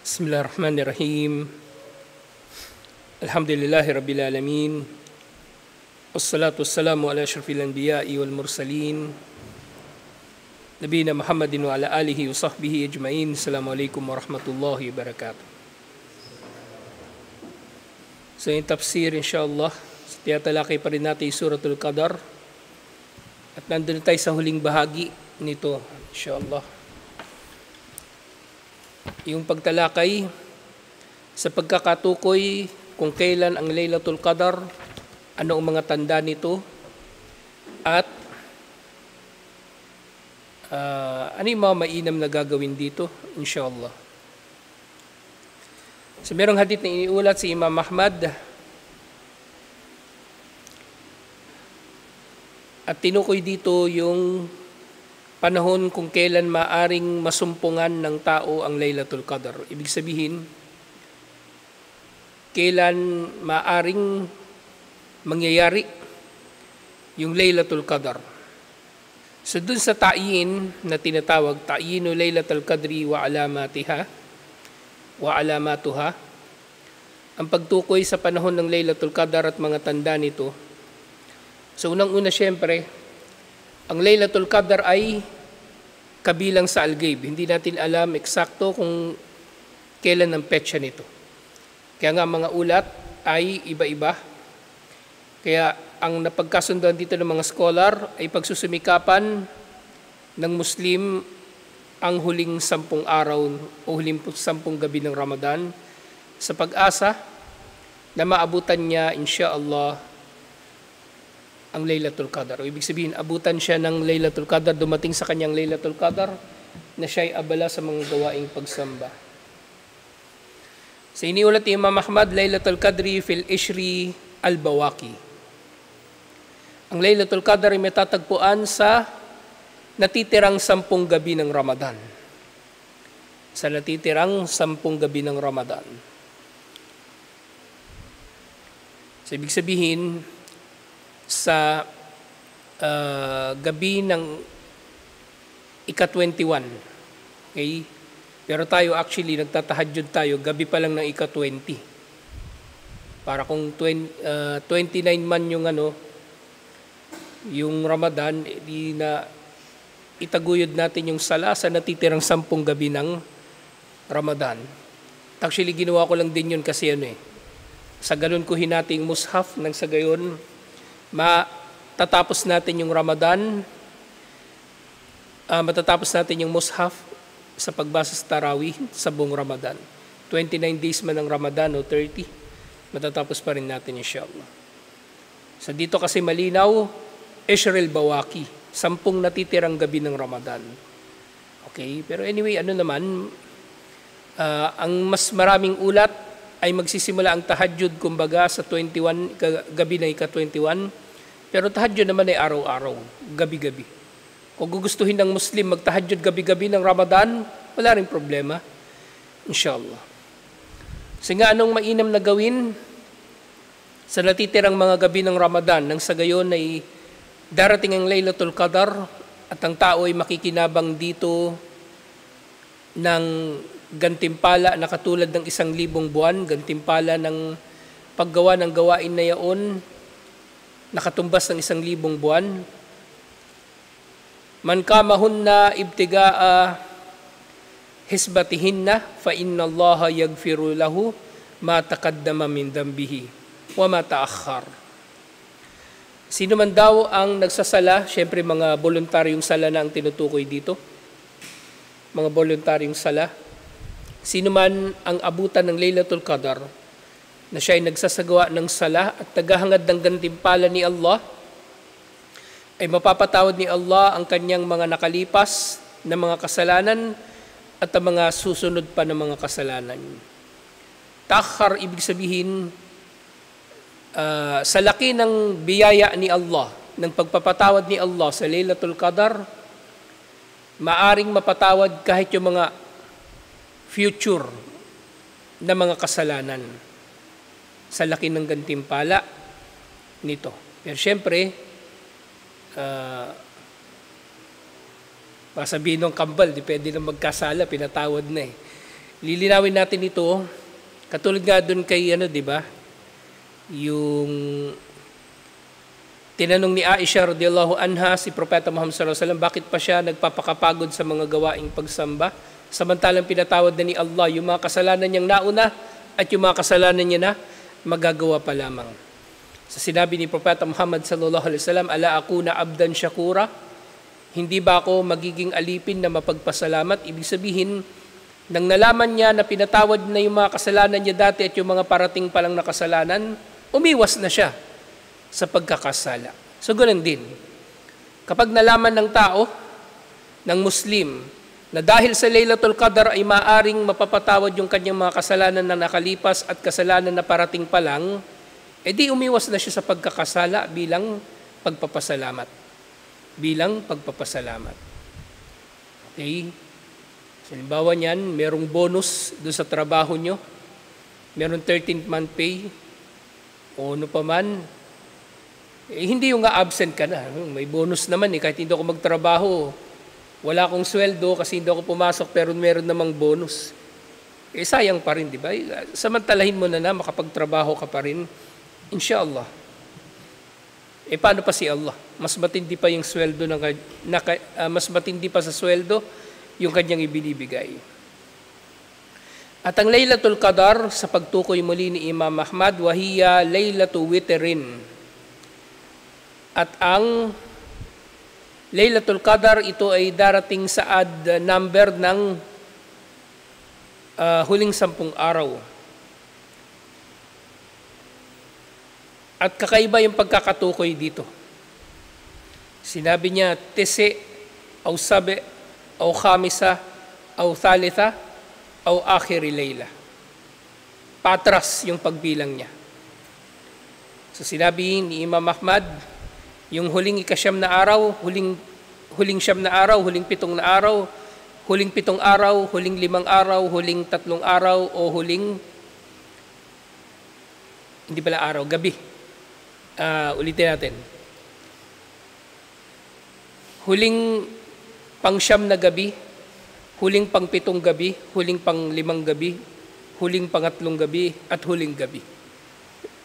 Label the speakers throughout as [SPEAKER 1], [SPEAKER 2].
[SPEAKER 1] Bismillahirrahmanirrahim. Alhamdulillahi Rabbil Alamin. Wassalatu wassalamu ala asyrafil anbiya'i wal mursalin. Nabiyina Muhammadin wa ala alihi wa sahbihi ajma'in. Assalamualaikum warahmatullahi wabarakatuh. So yung tafsir insyaAllah, tiyatalakay pa rin natin yung Suratul Qadar. At nandun tayo sa huling bahagi nito insyaAllah. Yung pagtalakay sa pagkakatukoy kung kailan ang Laylatul Qadar, ano ang mga tanda nito, at ano yung mga mainam na gagawin dito, insyaAllah. So merong hadith na iniulat si Imam Ahmad at tinukoy dito yung panahon kung kailan maaring masumpungan ng tao ang Laylatul Qadar. Ibig sabihin, kailan maaring mangyayari yung Laylatul Qadar. So dun sa ta'yin na tinatawag, ta'yinu Laylatul Qadri wa alamatiha, wa alamatuha, ang pagtukoy sa panahon ng Laylatul Qadar at mga tanda nito. So unang-una syempre, ang Laylatul Qadar ay kabilang sa Al-Ghaib. Hindi natin alam eksakto kung kailan ang petsa nito. Kaya nga mga ulat ay iba-iba. Kaya ang napagkasunduan dito ng mga scholar ay pagsusumikapan ng Muslim ang huling 10 araw o huling 10 gabi ng Ramadan sa pag-asa na maabutan niya insyaAllah ang Laylatul Qadar. O ibig sabihin, abutan siya ng Laylatul Qadar, dumating sa kanyang Laylatul Qadar na siya'y abala sa mga gawaing pagsamba. Sa iniulat ni Imam Ahmad, Laylatul Qadri fil Ishri al-Bawaqi. Ang Laylatul Qadar ay matatagpuan sa natitirang 10 gabi ng Ramadan. Sa natitirang 10 gabi ng Ramadan. So ibig sabihin, sa gabi ng ika-21. Okay? Pero tayo actually, nagtatahajjud tayo, gabi pa lang ng ika-20. Para kung 29 man yung yung Ramadan, di na itaguyod natin yung sala sa natitirang 10 gabi ng Ramadan. Actually, ginawa ko lang din yun kasi sa ganun ko hinating mushaf nang sa gayon, matatapos natin yung Ramadan, matatapos natin yung mushaf sa pagbasa sa Tarawih sa buong Ramadan. 29 days man ng Ramadan o 30, matatapos pa rin natin insyaAllah. So dito kasi malinaw, Ishril Bawaki, 10 natitirang gabi ng Ramadan. Okay, pero anyway, naman, ang mas maraming ulat ay magsisimula ang tahajjud kumbaga sa 21, gabi na ika-21. Pero tahajjud naman ay araw-araw, gabi-gabi. Kung gugustuhin ng Muslim magtahajjud gabi-gabi ng Ramadan, wala rin problema. Inshallah. So nga anong mainam na gawin sa natitirang mga gabi ng Ramadan nang sa gayon ay darating ang Laylatul Qadar at ang tao ay makikinabang dito ng gantimpala na katulad ng 1,000 buwan, gantimpala ng paggawa ng gawain na yaon, nakatumbas ng 1,000 buwan. Man kamahunna ibtigaa hisbatihinna fa inna Allaha yaghfiru lahu ma taqaddama min dambihi wa ma ta'akhkhar. Sino man daw ang nagsasala, syempre mga voluntaryong sala na ang tinutukoy dito. Mga voluntaryong sala. Sino man ang abutan ng Laylatul Qadar na siya ay nagsasagawa ng sala at tagahangad ng gantimpala ni Allah, ay mapapatawad ni Allah ang kanyang mga nakalipas na mga kasalanan at ang mga susunod pa na mga kasalanan. Ta'akhkhar, ibig sabihin, sa laki ng biyaya ni Allah, ng pagpapatawad ni Allah sa Laylatul Qadar, maaring mapatawad kahit yung mga future na mga kasalanan sa laki ng gantimpala nito. Pero syempre, Baka sabihin ng kambal, di pwede na magkasala, pinatawad na eh. Lilinawin natin ito, katulad nga doon kay, di ba? Yung tinanong ni Aisha radhiyallahu anha si Propeta Muhammad sallallahu alaihi wasallam, bakit pa siya nagpapakapagod sa mga gawaing pagsamba? Samantalang pinatawad na ni Allah yung mga kasalanan niyang nauna at yung mga kasalanan niya na magagawa pa lamang. Sa sinabi ni Propeta Muhammad sallallahu alaihi wasallam, ala akuna abdan syakura, hindi ba ako magiging alipin na mapagpasalamat? Ibig sabihin, nang nalaman niya na pinatawad na yung mga kasalanan niya dati at yung mga parating palang na kasalanan, umiwas na siya sa pagkakasala. So ganoon din, kapag nalaman ng tao, ng Muslim, na dahil sa Laylatul Qadr ay maaring mapapatawad yung kanyang mga kasalanan na nakalipas at kasalanan na parating pa lang, edi umiwas na siya sa pagkakasala bilang pagpapasalamat. Okay? So, halimbawa niyan, merong bonus doon sa trabaho nyo, merong 13th month pay, o ano pa man, hindi yung absent ka na. May bonus naman kahit hindi ako magtrabaho, wala akong sweldo kasi hindi ako pumasok pero meron namang bonus. Sayang pa rin, di ba? Samantalahin mo na makapagtrabaho ka pa rin, inshallah. Paano pa si Allah? Mas matindi pa yung sweldo mas matindi pa sa sweldo yung kanyang ibinibigay. At ang Laylatul Qadar, sa pagtukoy muli ni Imam Ahmad, wahiya Laylatul Witrin. At ang Laylatul Qadar, ito ay darating sa odd number ng huling 10 araw. At kakaiba yung pagkakatukoy dito. Sinabi niya, tisi, aw sabi, aw khamisa, aw thalitha, aw akhiri layla. Patras yung pagbilang niya. So sinabi ni Imam Ahmad, yung huling ikasyam na araw, huling siyam na araw, huling 7 na araw, huling 7 araw, huling 5 araw, huling 3 araw, o huling, hindi pala araw, gabi. Ulitin natin. Huling pang-siyam na gabi, huling pang-7 gabi, huling pang-5 gabi, huling pang-3 gabi, at huling gabi.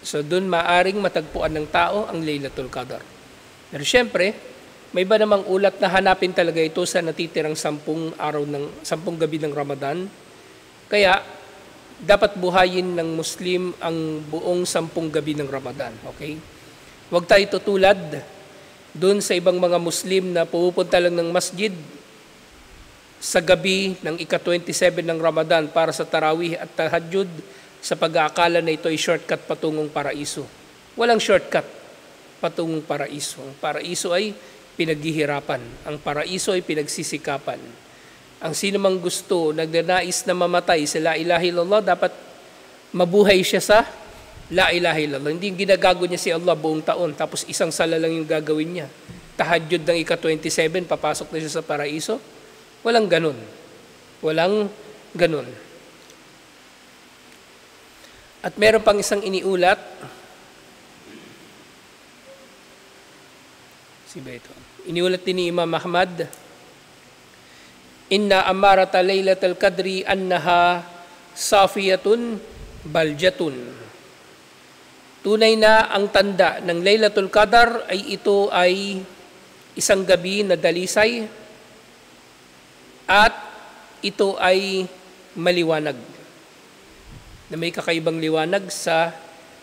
[SPEAKER 1] So doon maaring matagpuan ng tao ang Laylatul Qadar. Pero syempre, may iba namang ulat na hanapin talaga ito sa natitirang 10 gabi ng Ramadan. Kaya dapat buhayin ng Muslim ang buong 10 gabi ng Ramadan. Okay? Huwag tayo tutulad doon sa ibang mga Muslim na pupunta lang ng masjid sa gabi ng ika-27 ng Ramadan para sa tarawih at tahajjud sa pag-aakala na ito ay shortcut patungong paraiso. Walang shortcut patungong paraiso. Ang paraiso ay pinaghihirapan. Ang paraiso ay pinagsisikapan. Ang sino mang gusto, nagnanais na mamatay sa La ilaha illallah, dapat mabuhay siya sa La ilaha illallah. Hindi ginagago niya si Allah buong taon, tapos isang sala lang yung gagawin niya. Tahajjud ng ika-27, papasok na siya sa paraiso. Walang ganun. Walang ganun. At meron pang isang iniulat. Siba ito. Iniulat din ni Imam Ahmad, inna amarata laylatul qadri annaha safiyatun baljatun. Tunay na ang tanda ng Laylatul Qadar ay ito ay isang gabi na dalisay at ito ay maliwanag. Na may kakaibang liwanag sa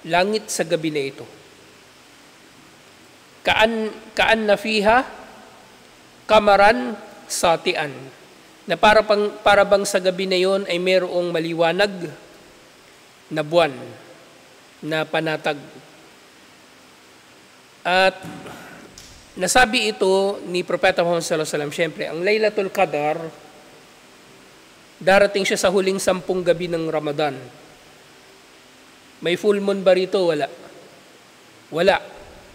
[SPEAKER 1] langit sa gabi na ito. Kaan na fiha kamaran satian. Na para bang sa gabi na yon ay mayroong maliwanag na buwan na panatag. At nasabi ito ni Propeta Muhammad sallallahu alaihi wasallam, syempre, ang Laylatul Qadar, darating siya sa huling 10 gabi ng Ramadan. May full moon ba rito? Wala. Wala.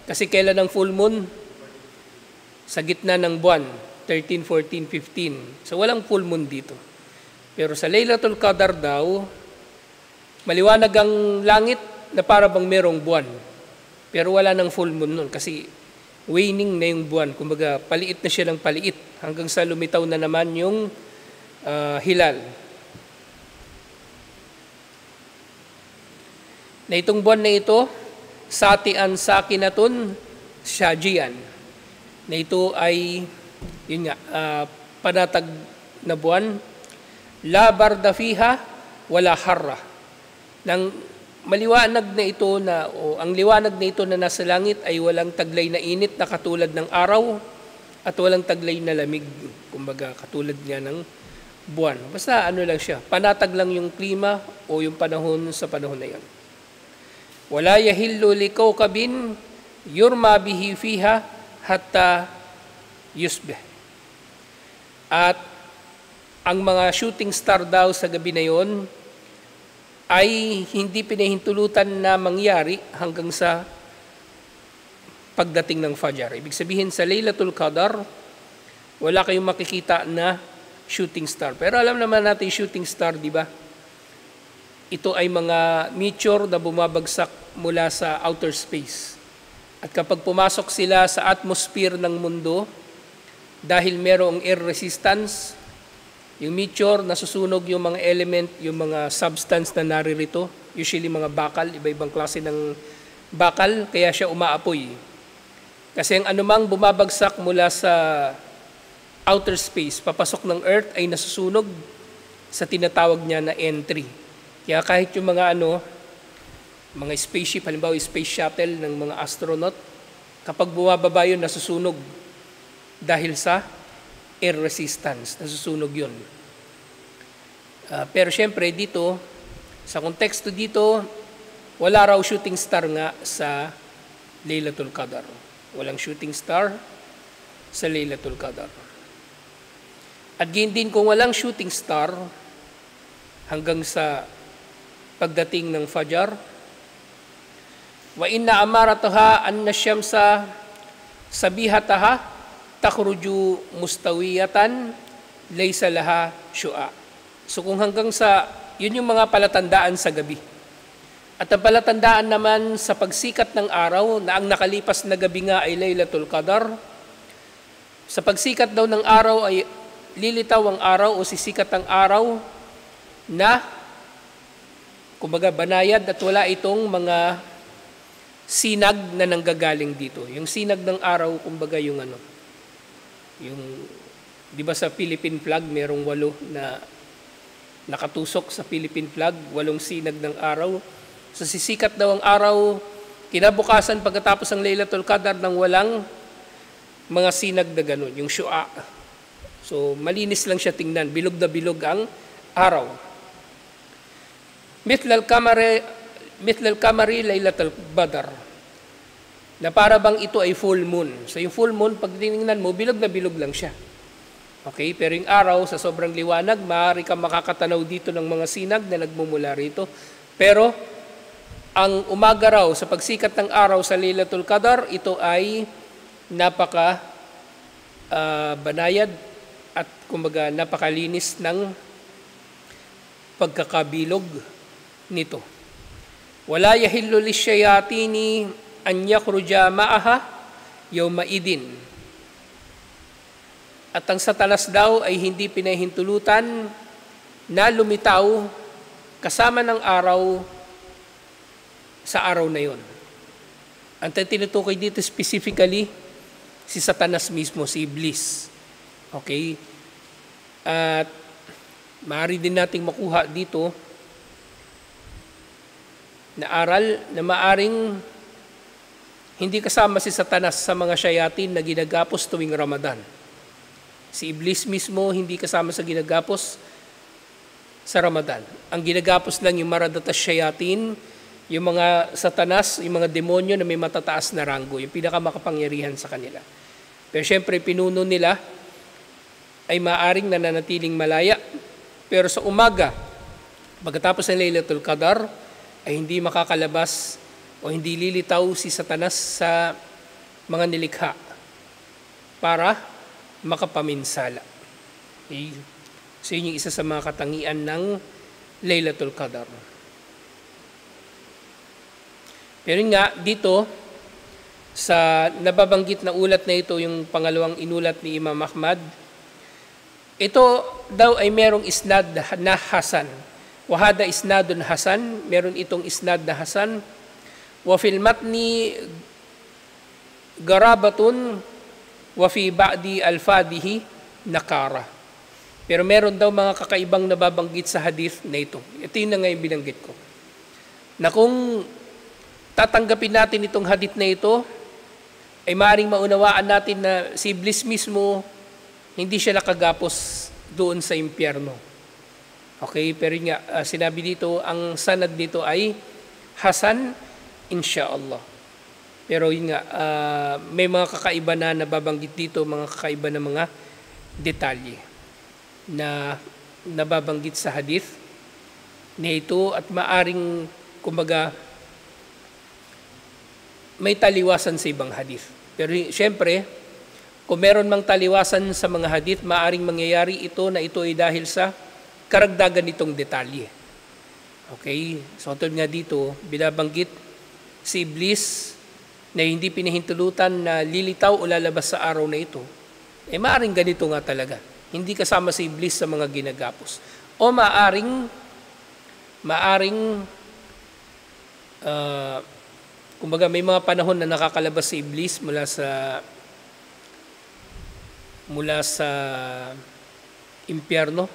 [SPEAKER 1] Kasi kailan ang full moon? Sa gitna ng buwan, 13, 14, 15. So walang full moon dito. Pero sa Laylatul Qadar daw, maliwanag ang langit na para bang merong buwan. Pero wala ng full moon nun kasi waning na yung buwan. Kumbaga, paliit na siya ng paliit hanggang sa lumitaw na naman yung hilal. na itong buwan na ito, satian sakinatun shajian, na ito ay, yun nga, panatag na buwan, la barda fiha, wala harra. Nang maliwanag na ito na, o ang liwanag na ito na nasa langit ay walang taglay na init na katulad ng araw at walang taglay na lamig, kumbaga katulad nga ng buwan. Basta ano lang siya, panatag lang yung klima o yung panahon sa panahon na yon. Wala yahillu likawkabin yurma bihi fiha hatta yusbih. At ang mga shooting star daw sa gabi na yon ay hindi pinahintulutan na mangyari hanggang sa pagdating ng Fajr. Ibig sabihin sa Laylatul Qadar, wala kayong makikita na shooting star. Pero alam naman natin shooting star, di ba? Ito ay mga meteor na bumabagsak mula sa outer space. At kapag pumasok sila sa atmosphere ng mundo, dahil merong air resistance, yung meteor, nasusunog yung mga element, yung mga substance na naririto, usually mga bakal, iba-ibang klase ng bakal, kaya siya umaapoy. Kasi ang anumang bumabagsak mula sa outer space, papasok ng Earth, ay nasusunog sa tinatawag niya na entry. Kaya kahit yung mga mga spaceship, halimbawa yung space shuttle ng mga astronaut, kapag bumababa yun, nasusunog dahil sa air resistance, nasusunog yun. Pero syempre dito, sa konteksto dito, wala raw shooting star nga sa Laylatul Qadar. Walang shooting star sa Laylatul Qadar. At din kung walang shooting star hanggang sa pagdating ng Fajr, wa inna amarataha anna syamsa sabihataha takhruju mustawiyatan laysa laha syu'a. So kung hanggang sa, yun yung mga palatandaan sa gabi. At ang palatandaan naman sa pagsikat ng araw, na ang nakalipas na gabi nga ay Laylatul Qadar, sa pagsikat daw ng araw ay lilitaw ang araw o sisikat ang araw na, kumbaga, banayad at wala itong mga sinag na nanggagaling dito. Yung sinag ng araw, kumbaga yung di ba sa Philippine flag, merong 8 na nakatusok sa Philippine flag, 8 sinag ng araw. So sisikat daw ang araw, kinabukasan pagkatapos ng Laylatul Qadar nang walang mga sinag na ganun, yung syu'a. So malinis lang siya tingnan, bilog na bilog ang araw. Mithlal kamari Laylatul Badr, na para bang ito ay full moon. So yung full moon, pag tinignan mo, bilog na bilog lang siya. Okay, pero yung araw, sa sobrang liwanag, maaari kang makakatanaw dito ng mga sinag na nagmumula rito. Pero ang umaga raw, sa pagsikat ng araw sa Laylatul Qadar, ito ay napaka banayad at kumbaga napakalinis ng pagkakabilog nito. Wala yahillu lisyayatini an yakhruja ma'aha yawma idin. At ang satanas daw ay hindi pinahintulutan na lumitaw kasama ng araw sa araw na yon. Ang tinutukoy dito specifically, si Satanas mismo, si Iblis. Okay? At maaari din nating makuha dito na aral na maaring hindi kasama si Satanas sa mga shayatin na ginagapos tuwing Ramadan. Si Iblis mismo hindi kasama sa ginagapos sa Ramadan. Ang ginagapos lang yung maradatas shayatin, yung mga Satanas, yung mga demonyo na may matataas na ranggo, yung pinakamakapangyarihan sa kanila. Pero syempre, pinuno nila ay maaring nananatiling malaya. Pero sa umaga, pagkatapos ng Laylatul Qadar, ay hindi makakalabas o hindi lilitaw si Satanas sa mga nilikha para makapaminsala. Okay? So yun yung isa sa mga katangian ng Laylatul Qadar. Pero nga, dito, sa nababanggit na ulat na ito, yung pangalawang inulat ni Imam Ahmad, ito daw ay merong isnad na Hasan. Wahada isnadun hasan, meron itong isnad na hasan. Wa fil matni garabatun wa fi ba'di alfadihi nakara. Pero meron daw mga kakaibang nababanggit sa hadith na ito. Ito yung na ngayon binanggit ko. Na kung tatanggapin natin itong hadith na ito, ay maaaring maunawaan natin na si Iblis mismo, hindi siya nakagapos doon sa impyerno. Okay, pero nga, sinabi dito, ang sanad nito ay hasan, insyaallah. Pero yun nga, may mga kakaiba na nababanggit dito, mga kakaiba na mga detalye na nababanggit sa hadith na ito at maaring, kumbaga, may taliwasan sa ibang hadith. Pero siyempre, kung meron mang taliwasan sa mga hadith, maaring mangyayari ito na ito ay dahil sa karagdagan nitong detalye. Okay? So, tulad nga dito, binabanggit si Iblis na hindi pinahintulutan na lilitaw o lalabas sa araw na ito. Eh, maaring ganito nga talaga. Hindi kasama si Iblis sa mga ginagapos. O maaring kumbaga may mga panahon na nakakalabas si Iblis mula sa impyerno.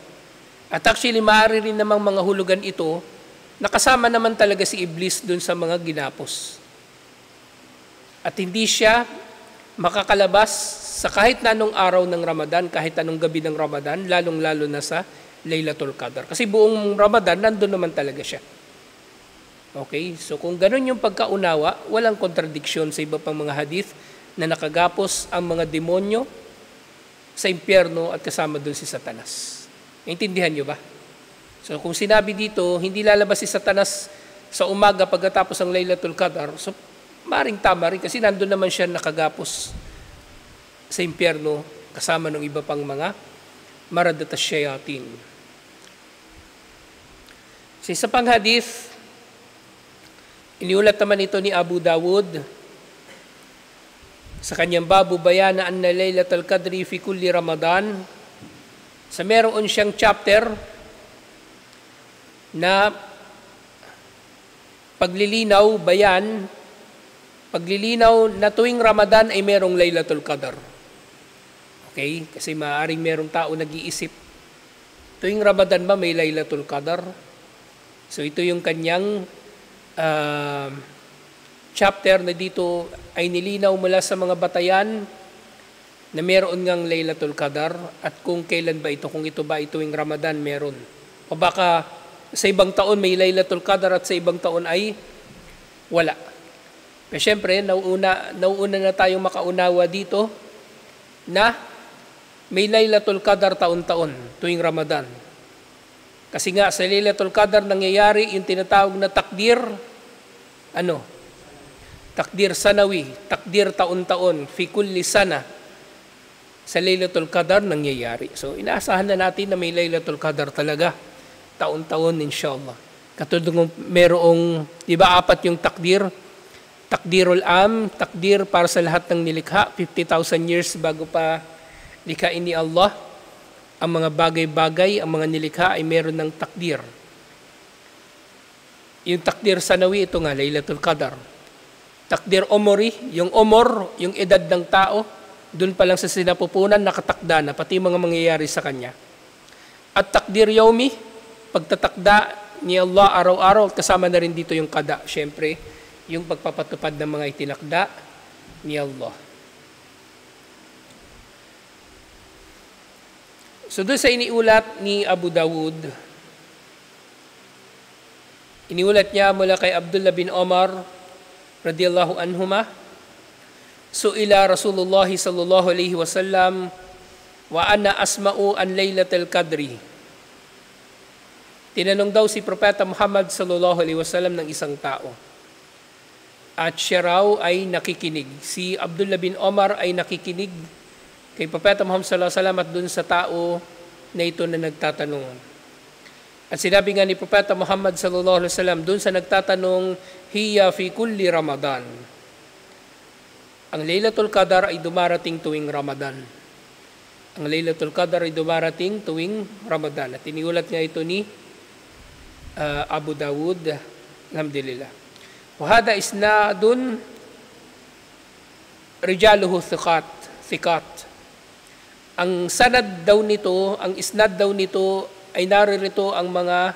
[SPEAKER 1] At actually, maaari rin namang mga hulugan ito, nakasama naman talaga si Iblis dun sa mga ginapos. At hindi siya makakalabas sa kahit na anong araw ng Ramadan, kahit anong gabi ng Ramadan, lalong-lalo na sa Laylatul Qadr. Kasi buong Ramadan, nandun naman talaga siya. Okay? So kung ganun yung pagkaunawa, walang kontradiksyon sa iba pang mga hadith na nakagapos ang mga demonyo sa impyerno at kasama dun si Satanas. Naintindihan nyo ba? So kung sinabi dito, hindi lalabas si Satanas sa umaga pagkatapos ang Laylatul Qadr, so maring tama rin kasi nandun naman siya nakagapos sa impyerno kasama ng iba pang mga maradat asyayatin. Sa isa pang hadith, iniulat naman ito ni Abu Dawud sa kanyang babu bayana anna Laylatul Qadri fi kulli Ramadan. Sa meron siyang chapter na paglilinaw na tuwing Ramadan ay merong Laylatul Qadr. Okay? Kasi maaaring merong tao nag-iisip, tuwing Ramadan ba may Laylatul Qadr? So ito yung kanyang chapter na dito ay nilinaw mula sa mga batayan na meron ngang Laylatul Qadr at kung kailan ba ito, kung ito ba ituwing Ramadan meron. O baka sa ibang taon may Laylatul Qadr at sa ibang taon ay wala. Pero syempre, nauuna na tayong makaunawa dito na may Laylatul Qadr taon-taon tuwing Ramadan. Kasi nga sa Laylatul Qadr nangyayari yung tinatawag na takdir, takdir sanawi, takdir taon-taon, fi kulli sana. Sa Laylatul Qadr nangyayari. So inaasahan na natin na may Laylatul Qadr talaga taon-taon inshallah. Katulad ng merong, di ba, 4 yung takdir? Takdirul am, takdir para sa lahat ng nilikha, 50,000 years bago pa likhain ni Allah. Ang mga bagay-bagay, ang mga nilikha ay meron ng takdir. Yung takdir sanawi, ito nga, Laylatul Qadr. Takdir omori, yung omor, yung edad ng tao, doon pa lang sa sinapupunan, nakatakda na, pati mga mangyayari sa kanya. At takdir yaumi, pagtatakda ni Allah araw-araw, kasama na rin dito yung qada, syempre, yung pagpapatupad ng mga itinakda ni Allah. So doon sa iniulat ni Abu Dawud, iniulat niya mula kay Abdullah bin Omar radiyallahu anhuma, su'ila Rasulullah sallallahu alaihi wasallam wa ana asma'u an Laylatul Qadri. Tinanong daw si Propeta Muhammad sallallahu alaihi wasallam ng isang tao. At siya raw ay nakikinig. Si Abdullah bin Omar ay nakikinig kay Propeta Muhammad sallallahu alaihi wasallam at dun sa tao na ito na nagtatanong. At sinabi nga ni Propeta Muhammad sallallahu alaihi wasallam dun sa nagtatanong, hiya fi kulli Ramadan. Ang Laylatul Qadr ay dumarating tuwing Ramadan. Ang Laylatul Qadr ay dumarating tuwing Ramadan. At iniulat nga ito ni Abu Dawud. Alhamdulillah. Wahada isnadun rijaluhu thiqat. Ang sanad daw nito, ang isnad daw nito ay naririto ang mga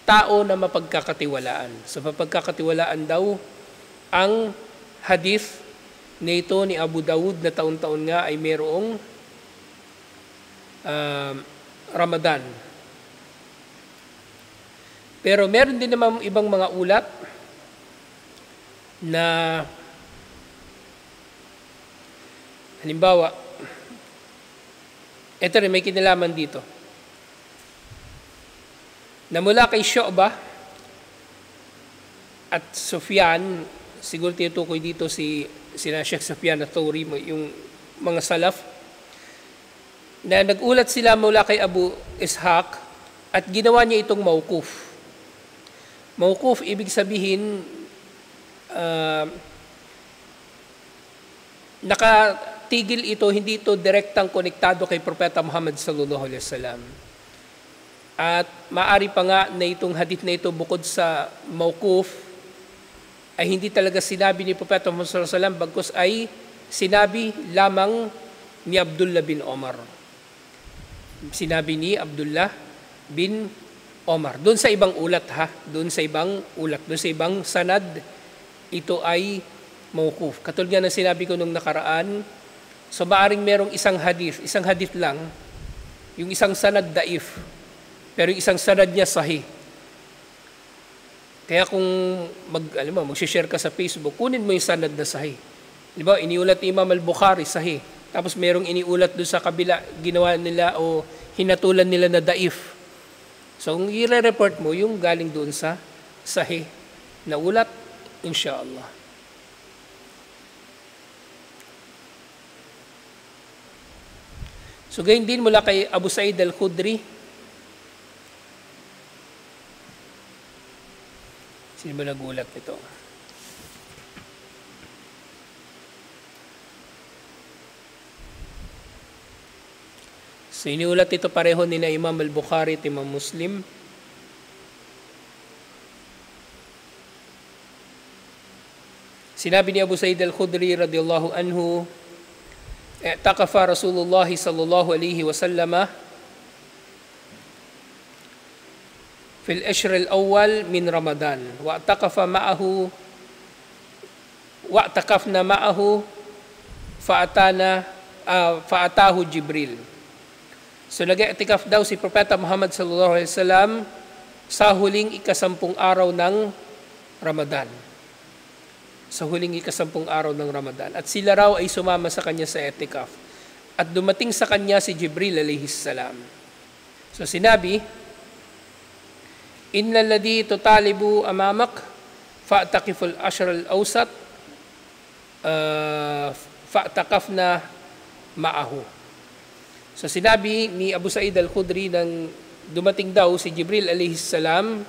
[SPEAKER 1] tao na mapagkakatiwalaan. Sa mapagkakatiwalaan daw ang hadith nito ni Abu Dawud na taon-taon nga ay mayroong Ramadan. Pero meron din naman ibang mga ulat na halimbawa, ito rin may kinalaman dito. Na mula kay Shu'bah at Sufyan, siguro tinutukoy dito sina Sheikh Sufyan al-Thawri, yung mga salaf, na nag-ulat sila mula kay Abu Ishaq at ginawa niya itong mawquf. Mawquf, ibig sabihin, nakatigil ito, hindi ito direktang konektado kay Propeta Muhammad sallallahu alaihi wasallam. At maari pa nga na itong hadith na ito bukod sa mawquf ay hindi talaga sinabi ni Propeta Muhammad sallallahu alaihi wasallam, bagkus ay sinabi lamang ni Abdullah bin Omar. Sinabi ni Abdullah bin Omar. Doon sa ibang ulat doon sa ibang sanad, ito ay mawquf. Katulad nga ng sinabi ko nung nakaraan, so maaring merong isang hadith lang, yung isang sanad daif, pero yung isang sanad niya sahih. Kaya kung mag-share ka sa Facebook, kunin mo yung sanad na sahih. Di ba, iniulat ni Imam al-Bukhari, sahih. Tapos merong iniulat doon sa kabila, ginawa nila o hinatulan nila na daif. So, kung i-report mo, yung galing doon sa sahih na ulat, insyaAllah. So, gayon din mula kay Abu Sa'id al-Khudri. Sino ba nagulat nito? So, iniulat ito pareho nila Imam al-Bukhari at Imam Muslim. Sinabi ni Abu Sa'id al-Khudri radiyallahu anhu, i'takafa Rasulullah sallallahu alaihi wasallam fil ashr al-awwal min Ramadan wa i'takafna ma'ahu fa'atahu Jibril. So nag-i'tikaf daw si Propeta Muhammad sallallahu alaihi wasallam sa huling ikasampung araw ng Ramadan. Sa huling ikasampung araw ng Ramadan. At sila raw ay sumama sa kanya sa i'tikaf. At dumating sa kanya si Jibril alayhis salam. So sinabi, innal ladhi tutalibu amamak fa'takiful ashr al-awsat fa'takafna ma'ahu. So sinabi ni Abu Sa'id al-Khudri nang dumating daw si Jibril alayhis salam,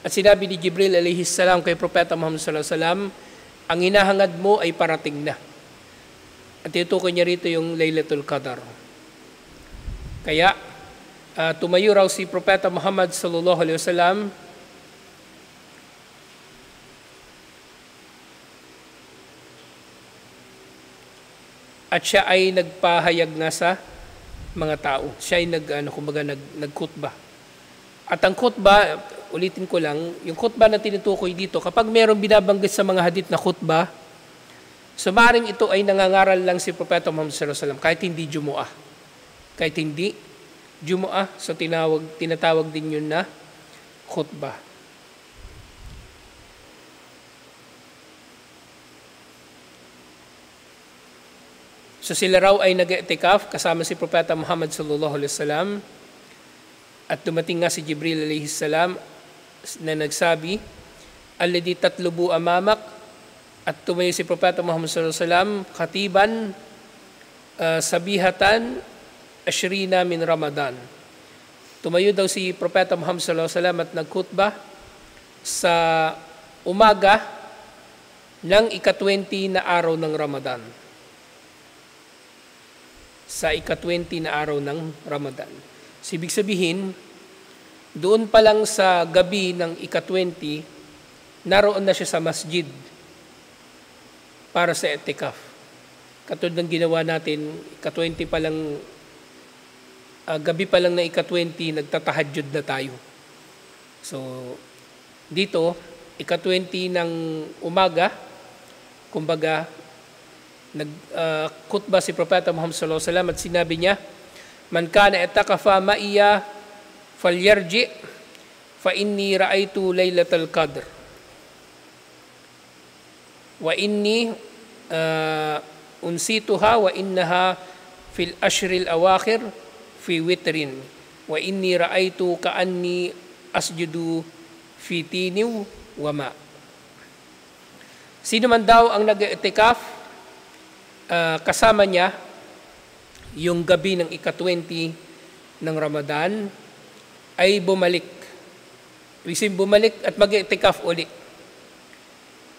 [SPEAKER 1] at sinabi ni Jibril alayhis salam kay Propeta Muhammad sallallahu alaihi wasallam, ang hinahangad mo ay parating na. At tinutukoy niya rito yung Laylatul Qadar. Kaya tumayo raw si Propeta Muhammad sallallahu alaihi wasallam at siya ay nagpahayag nga sa mga tao. Siya ay nagkhutbah. At ang khutbah, ulitin ko lang, yung khutbah na tinutukoy dito, kapag mayroong binabanggit sa mga hadith na khutbah, so maaaring ito ay nangangaral lang si Propeta Muhammad sallallahu alaihi wasallam, kahit hindi Jumu'ah. Kahit hindi Jumu'ah, so tinatawag din yun na khutbah. So sila raw ay nag-i'tikaf kasama si Propeta Muhammad sallallahu alaihi wasallam, at dumating nga si Jibril alayhi salam na nagsabi, alladhi tatlubu amamak, at tumayo si Propeta Muhammad sallallahu alaihi wasallam khatiban sabihatan ashrina min Ramadan. Tumayo daw si Propeta Muhammad sallallahu alaihi wasallam at nagkhutbah sa umaga ng ika-20 na araw ng Ramadan. Sa ika-20 na araw ng Ramadan. So, ibig sabihin, Doon pa lang sa gabi ng ika-20, naroon na siya sa masjid para sa etikaf. Katulad ng ginawa natin, ika-20 pa lang, gabi pa lang na ika-20, nagtatahajjud na tayo. So, dito, ika-20 ng umaga, kumbaga, nag-khutbah si Propeta Muhammad sallallahu alaihi wasallam at sinabi niya, "Man kana itakafa ma'iya falyarji fa inni ra'aytu lailatal qadr wa inni unsituha wa innaha fil ashril awakhir fi witrin wa inni ra'aytu ka'anni asjudu fi tiniw wa ma." Sino man daw ang nag-i'tikaf, kasama niya yung gabi ng ika-20 ng Ramadan, ay bumalik. Ibig bumalik at mag-i'tikaf uli.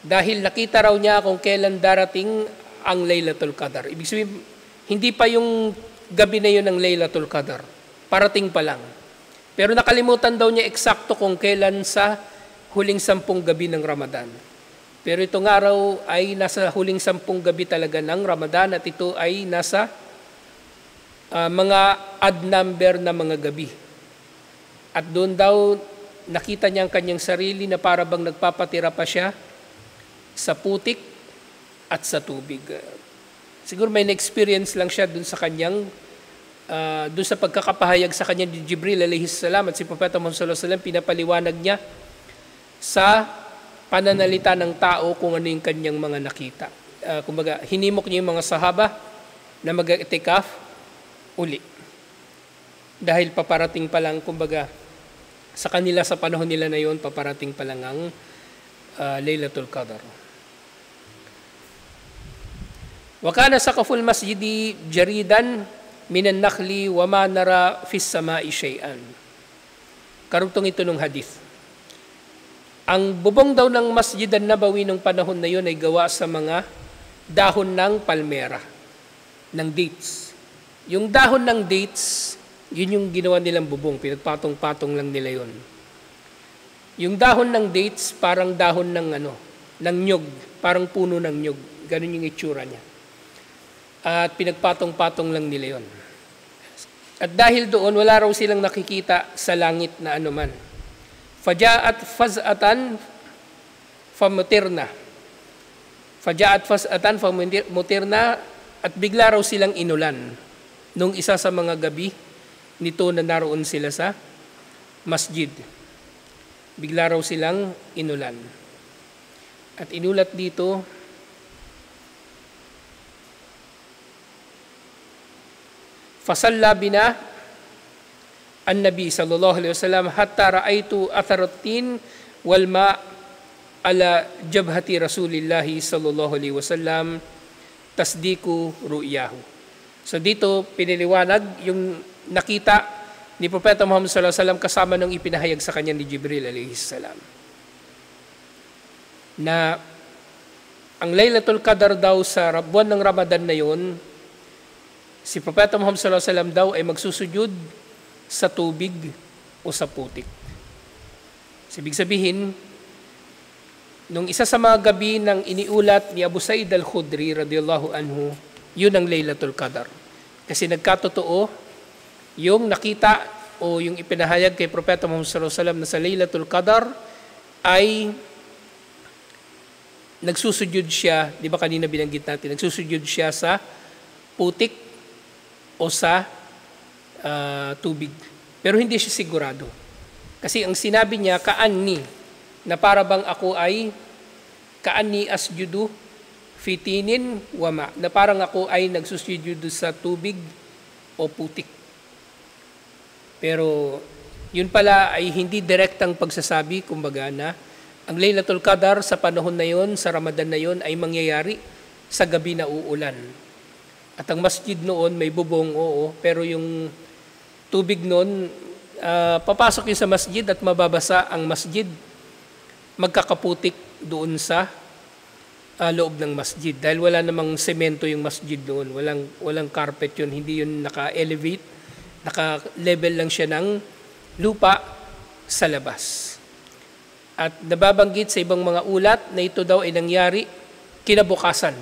[SPEAKER 1] Dahil nakita raw niya kung kailan darating ang Laylatul Qadar. Ibig sabihin, hindi pa yung gabi na yun ng Laylatul Qadar. Parating pa lang. Pero nakalimutan daw niya eksakto kung kailan sa huling 10 gabi ng Ramadan. Pero itong araw ay nasa huling 10 gabi talaga ng Ramadan at ito ay nasa mga odd number na mga gabi. At doon daw nakita niya ang kanyang sarili na para bang nagpapatira pa siya sa putik at sa tubig. Siguro may na-experience lang siya doon sa kanyang, doon sa pagkakapahayag sa kanya ni Jibril alayhis salam at si Propeta Muhammad sallallahu alaihi wasallam, pinapaliwanag niya sa pananalita ng tao kung ano yung kanyang mga nakita. Kumbaga, hinimok niya yung mga sahaba na mag-i'tikaf uli. Dahil paparating pa lang, kumbaga, sa kanila sa panahon nila na yun, paparating pa lang ang Laylatul Qadar. Wa kana saqaful masjidi jaridan minan nakhli wa ma nara fis sama'i shay'an. Karugtong ito ng hadith. Ang bubong daw ng Masjid an-Nabawi ng panahon na yun ay gawa sa mga dahon ng palmera, ng dates. Yung dahon ng dates, yun yung ginawa nilang bubong, pinagpatong-patong lang nila yun. Yung dahon ng dates, parang dahon ng ng nyog, parang puno ng nyog. Ganun yung itsura niya. At pinagpatong-patong lang nila yun. At dahil doon, wala raw silang nakikita sa langit na anuman. Faja'at faz'atan famutirna. Faja'at faz'atan famutirna at bigla raw silang inulan. Nung isa sa mga gabi, nito na naroon sila sa masjid. Bigla raw silang inulan. At inulat dito, fasalla bina an-Nabi sallallahu alaihi wasallam hatta ra'aitu atharatin wal ma' ala jabhati Rasulillah sallallahu alaihi wasallam tasdiku ru'yahu. So dito piniliwanag yung nakita ni Propeta Muhammad sallallahu alaihi wasallam kasama ng ipinahayag sa kanya ni Jibril alaihi salam. Na ang Laylatul Qadar daw sa buwan ng Ramadan na yon, si Propeta Muhammad sallallahu alaihi wasallam daw ay magsusujud sa tubig o sa putik. Ibig sabihin, nung isa sa mga gabi ng iniulat ni Abu Sa'id al-Khudri radhiyallahu anhu, yun ang Laylatul Qadar. Kasi nagkatotoo yung nakita o yung ipinahayag kay Propeta Muhammad sallallahu alaihi wasallam na sa Laylatul Qadar ay nagsusujud siya, di ba kanina binanggit natin, nagsusujud siya sa putik o sa tubig. Pero hindi siya sigurado. Kasi ang sinabi niya, kaanni, na para bang ako ay kaanni asjudu fitinin wama, na parang ako ay nagsusujudu sa tubig o putik. Pero yun pala ay hindi direktang pagsasabi, kumbaga na ang Laylatul Qadar sa panahon na yon, sa Ramadan na yon, ay mangyayari sa gabi na uulan. At ang masjid noon may bubong, oo, pero yung tubig noon, papasok yun sa masjid at mababasa ang masjid. Magkakaputik doon sa loob ng masjid. Dahil wala namang semento yung masjid doon. Walang carpet yun. Hindi yun naka-elevate. Naka-level lang siya ng lupa. sa labas. At nababanggit sa ibang mga ulat na ito daw ay nangyari kinabukasan.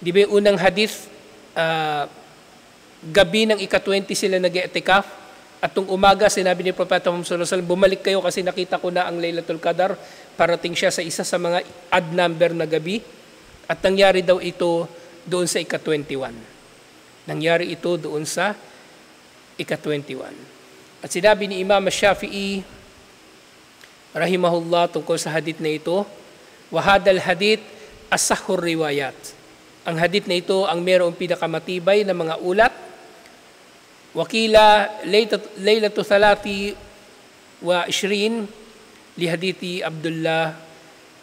[SPEAKER 1] Di ba yung unang hadith, gabi ng ika-20 sila nag-i'tikaf, at tung umaga sinabi ni Propeta Muhammad sallallahu alaihi wasallam, bumalik kayo kasi nakita ko na ang Laylatul Qadar, parating siya sa isa sa mga odd number na gabi, at nangyari daw ito doon sa ika-21. Nangyari ito doon sa ika-21. At sinabi ni Imam Shafi'i rahimahullah tungkol sa hadith na ito, wahadal hadith asahur riwayat. Ang hadith na ito ang mayroong pinakamatibay na mga ulat. Wakila laylatu thalati wa ishrin li hadithi Abdullah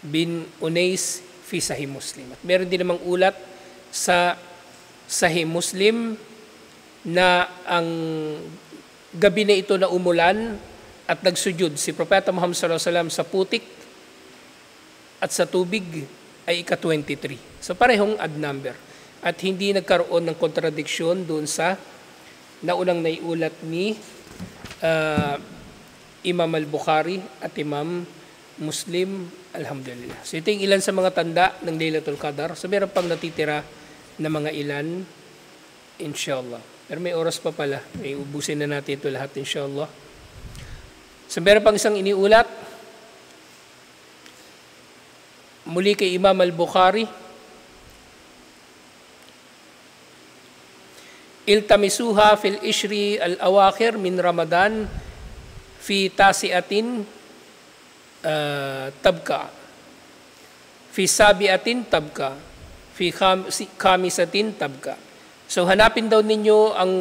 [SPEAKER 1] bin Unais fi Sahih Muslim. At meron din namang ulat sa Sahih Muslim na ang gabi na ito na umulan at nagsujud si Propeta Muhammad sallallahu alaihi wasallam sa putik at sa tubig ay ika-23. So parehong odd number. At hindi nagkaroon ng kontradiksyon doon sa naunang naiulat ni Imam al-Bukhari at Imam Muslim, alhamdulillah. So ito yung ilan sa mga tanda ng Laylatul Qadar. So meron pang natitira na mga ilan, inshallah. Pero may oras pa pala. May ubusin na natin ito lahat, inshallah. So meron pang isang iniulat. Muli kay Imam al-Bukhari. Iltamisuha fil ishri al-awakhir min Ramadan fi tasiatin tabka. Fi sabiatin tabka. Fi khamisatin tabka. So hanapin daw ninyo ang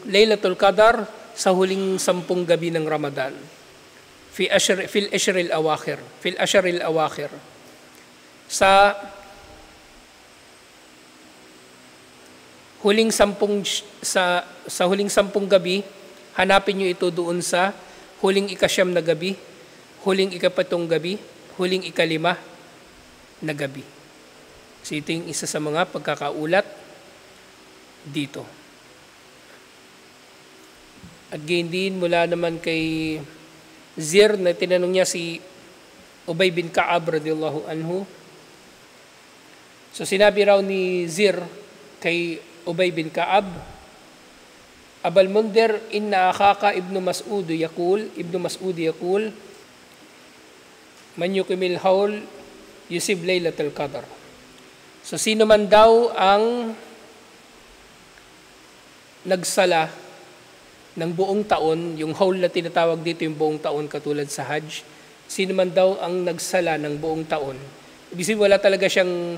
[SPEAKER 1] Laylatul Qadar sa huling 10 gabi ng Ramadan. Fil ashr al-awakhir. Sa huling 10 gabi, hanapin niyo ito doon sa huling ika-9 na gabi, huling ika-7 gabi, huling ika-5 na gabi. So ito yung isa sa mga pagkakaulat dito. At gayon din mula naman kay Zir na tinanong niya si Ubay bin Ka'ab radiyallahu anhu. So sinabi raw ni Zir kay Ubay bin Ka'ab, Abal Mundir, inna akhaka Ibnu Mas'ud yaqul, man yukmil haul yusib Laylatul Qadar. So sino man daw ang nagsala ng buong taon, yung haul na tinatawag dito yung buong taon katulad sa Hajj, sino man daw ang nagsala ng buong taon, ibig sabihin wala talaga siyang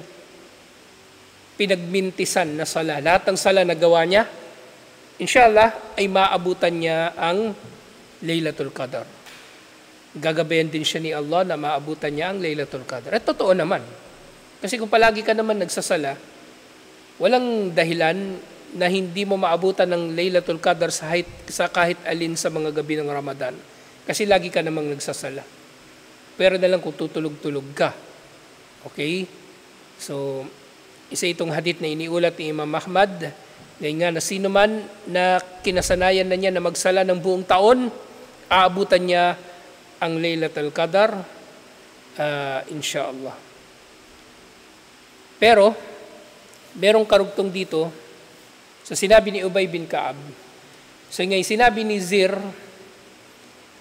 [SPEAKER 1] pinagmintisan na sala. Lahat ng sala na gawa niya, inshallah, ay maabutan niya ang Laylatul Qadar. Gagabayan din siya ni Allah na maabutan niya ang Laylatul Qadar. At totoo naman. Kasi kung palagi ka naman nagsasala, walang dahilan na hindi mo maabutan ng Laylatul Qadar sa kahit alin sa mga gabi ng Ramadan. Kasi lagi ka namang nagsasala. Pero na lang kung tutulog-tulog ka. Okay? So, isa itong hadith na iniulat ni Imam Ahmad, ngayon nga na sino man na kinasanayan na niya na magsala ng buong taon, aabutan niya ang Laylatul Qadar, inshallah. Pero, merong karugtong dito, sa sinabi ni Ubay bin Ka'ab. So ngayon, sinabi ni Zir,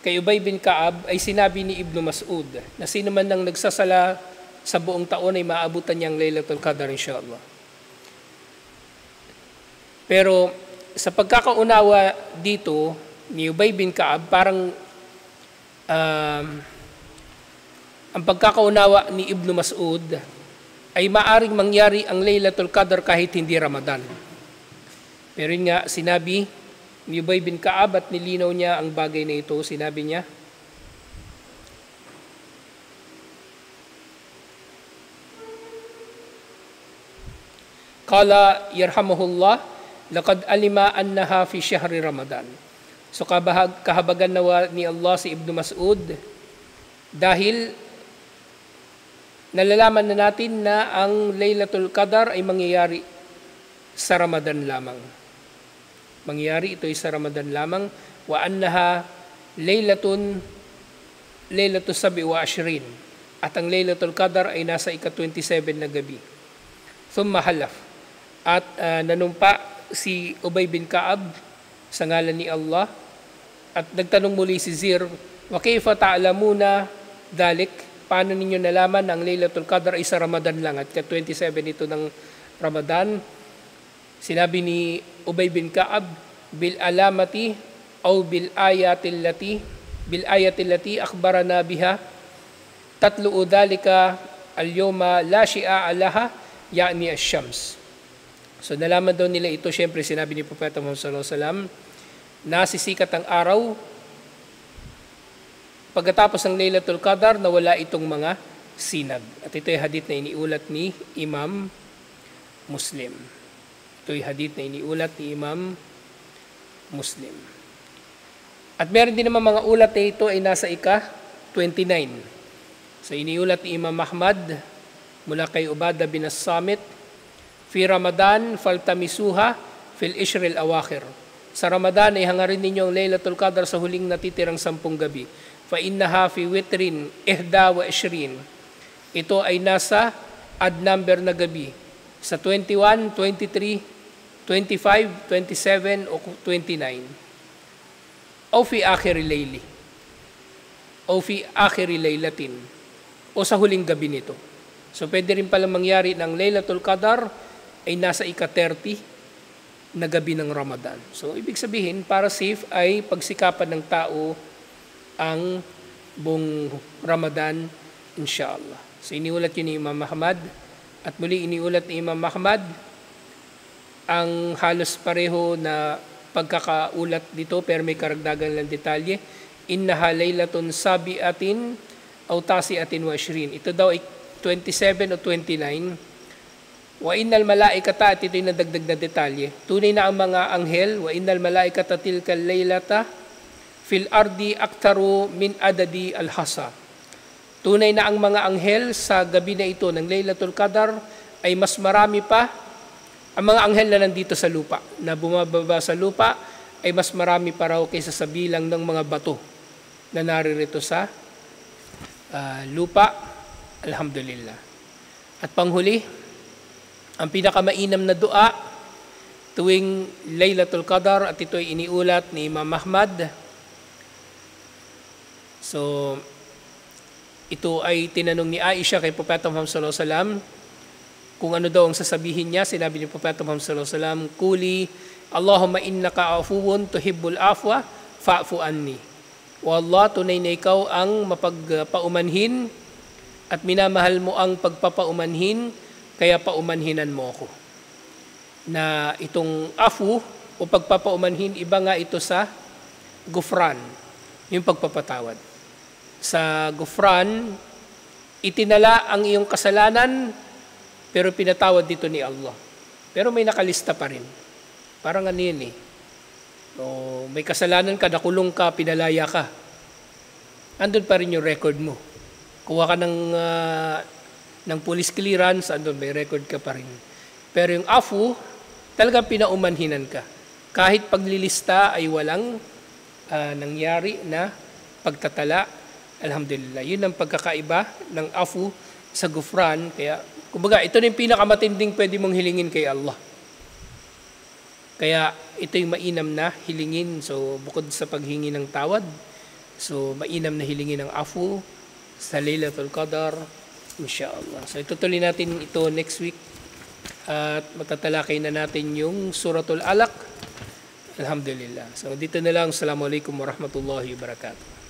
[SPEAKER 1] kay Ubay bin Ka'ab, ay sinabi ni Ibnu Mas'ud, na sino man nang nagsasala sa buong taon ay maabutan niyang Laylatul Qadar, inshallah. Pero sa pagkakaunawa dito ni Ubay bin Ka'ab, parang ang pagkakaunawa ni Ibnu Mas'ud ay maaring mangyari ang Laylatul Qadar kahit hindi Ramadan. Pero yun nga, sinabi ni Ubay bin Ka'ab at nilinaw niya ang bagay na ito, sinabi niya, Qala yarhamuhullah, laqad alima annaha fi syahri Ramadan. So kahabagan nawa ni Allah si Ibnu Mas'ud dahil nalalaman na natin na ang Laylatul Qadar ay mangyayari sa Ramadan lamang. Mangyayari ito ay sa Ramadan lamang. Wa annaha laylatun Laylatul Sabi wa Ashrin. At ang Laylatul Qadar ay nasa ika-27 na gabi. Thumma halaf. At nanumpa si Ubay bin Ka'ab sa ngalan ni Allah. At nagtanong muli si Zir, wa kayfa ta'lamuna dalik? Paano ninyo nalaman ang Laylatul Qadar ay sa Ramadan lang? At ka-27 ito ng Ramadan. Sinabi ni Ubay bin Ka'ab, bil alamati o bil ayati lati akhbarana biha tatlu'u dhalika al-yawma la shi'a alaha ya'ni ash-shams. So nalaman daw nila ito, syempre sinabi ni Propeta Muhammad sallallahu alaihi wasallam, nasisikat ang araw pagkatapos ng Laylatul Qadar na wala itong mga sinag. At ito ay hadith na iniulat ni Imam Muslim. Ito ay hadith na iniulat ni Imam Muslim. At meron din naman mga ulat na ito ay nasa ika-29. So iniulat ni Imam Ahmad mula kay Ubadah bin As-Samit, fi Ramadan faltamisuha fil ishril awakhir. Sa Ramadan ay hangarin ninyo ang Laylatul Qadar sa huling natitirang 10 gabi. Fa innaha fi witrin 21. Ito ay nasa odd number na gabi. Sa 21, 23, 25, 27 o 29. O fi akhiri layli. O fi akhiri laylatin. O sa huling gabi nito. So pwede rin palang mangyari ng Laylatul Qadar ay nasa ika-30 na gabi ng Ramadan. So ibig sabihin, para safe ay pagsikapan ng tao ang buong Ramadan, inshallah. So iniulat yun ni Imam Ahmad. At muli iniulat ni Imam Ahmad ang halos pareho na pagkakaulat dito, pero may karagdagan lang detalye. Innaha laylatun sabi'atin aw tasi'atin wa ashrin. Ito daw ay 27 o 29. Wa innal malaikata, at ito yung nadagdag na detalye. Tunay na ang mga anghel, wa innal malaikata tilkal laylata fil ardi aktaru min adadi al-hasa. Tunay na ang mga anghel sa gabi na ito ng Laylatul Qadar ay mas marami pa. Ang mga anghel na nandito sa lupa, na bumababa sa lupa, ay mas marami pa raw kaysa sa bilang ng mga bato na naririto sa lupa. Alhamdulillah. At panghuli, ang pinakamainam na dua tuwing Laylatul Qadar, at ito ay iniulat ni Imam Ahmad. So, ito ay tinanong ni Aisha kay Propeta Muhammad sallallahu alaihi wasallam kung ano daw ang sasabihin niya. Sinabi ni Propeta Muhammad sallallahu alaihi wasallam, "Quli Allahumma innaka afuwun tuhibbul afwa fa'fu anni." O Allah, tunay na ikaw ang mapagpaumanhin at minamahal mo ang pagpapaumanhin, kaya paumanhinan mo ako. Na itong afu o pagpapaumanhin, iba nga ito sa gufran, yung pagpapatawad. Sa gufran, itinala ang iyong kasalanan, pero pinatawad dito ni Allah. Pero may nakalista pa rin. Parang ano yun eh. O, may kasalanan ka, nakulong ka, pinalaya ka. Andun pa rin yung record mo. Kuha ka ng police clearance, andun may record ka pa rin. Pero yung afu, talagang pinaumanhinan ka. Kahit paglilista ay walang nangyari na pagtatala. Alhamdulillah. Yun ang pagkakaiba ng afu sa gufran. Kaya, kumbaga, ito na yung pinakamatinding pwede mong hilingin kay Allah. Kaya, ito yung mainam na hilingin. So, bukod sa paghingi ng tawad, so, mainam na hilingin ng afu sa Laylatul Qadar, inshallah. So, itutuloy natin ito next week. At matatalakay na natin yung Suratul Alaq. Alhamdulillah. So, dito na lang. Assalamualaikum warahmatullahi wabarakatuh.